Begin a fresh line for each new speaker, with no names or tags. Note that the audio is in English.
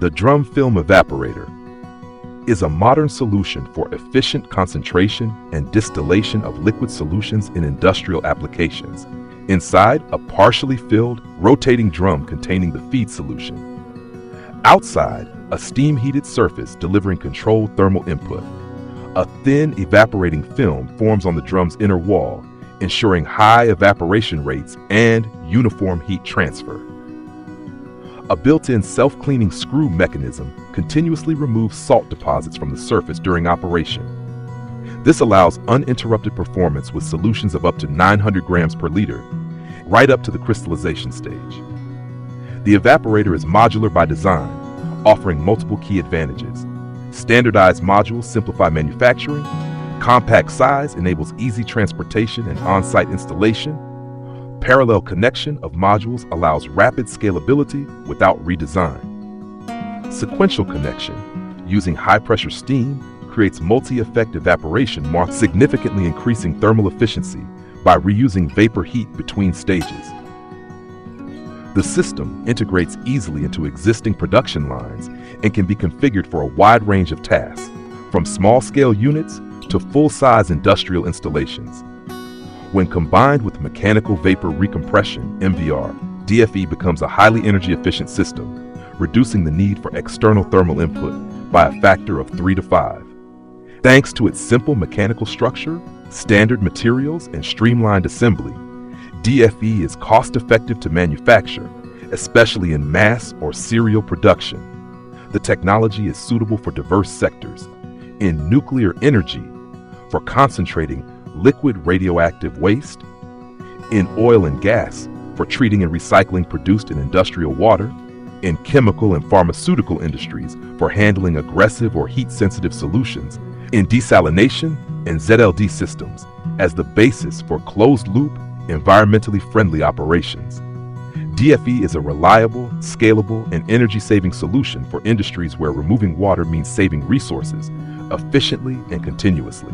The Drum Film Evaporator is a modern solution for efficient concentration and distillation of liquid solutions in industrial applications, inside a partially filled, rotating drum containing the feed solution. Outside, a steam-heated surface delivering controlled thermal input. A thin evaporating film forms on the drum's inner wall, ensuring high evaporation rates and uniform heat transfer. A built-in self-cleaning screw mechanism continuously removes salt deposits from the surface during operation. This allows uninterrupted performance with solutions of up to 900 grams per liter, right up to the crystallization stage. The evaporator is modular by design, offering multiple key advantages. Standardized modules simplify manufacturing, compact size enables easy transportation and on-site installation, parallel connection of modules allows rapid scalability without redesign. Sequential connection, using high-pressure steam, creates multi-effect evaporation marked significantly increasing thermal efficiency by reusing vapor heat between stages. The system integrates easily into existing production lines and can be configured for a wide range of tasks, from small-scale units to full-size industrial installations. When combined with mechanical vapor recompression, MVR, DFE becomes a highly energy-efficient system, reducing the need for external thermal input by a factor of 3 to 5. Thanks to its simple mechanical structure, standard materials, and streamlined assembly, DFE is cost-effective to manufacture, especially in mass or serial production. The technology is suitable for diverse sectors. In nuclear energy, for concentrating liquid radioactive waste, in oil and gas, for treating and recycling produced in industrial water, in chemical and pharmaceutical industries, for handling aggressive or heat-sensitive solutions, in desalination and ZLD systems, as the basis for closed-loop, environmentally friendly operations. DFE is a reliable, scalable, and energy-saving solution for industries where removing water means saving resources efficiently and continuously.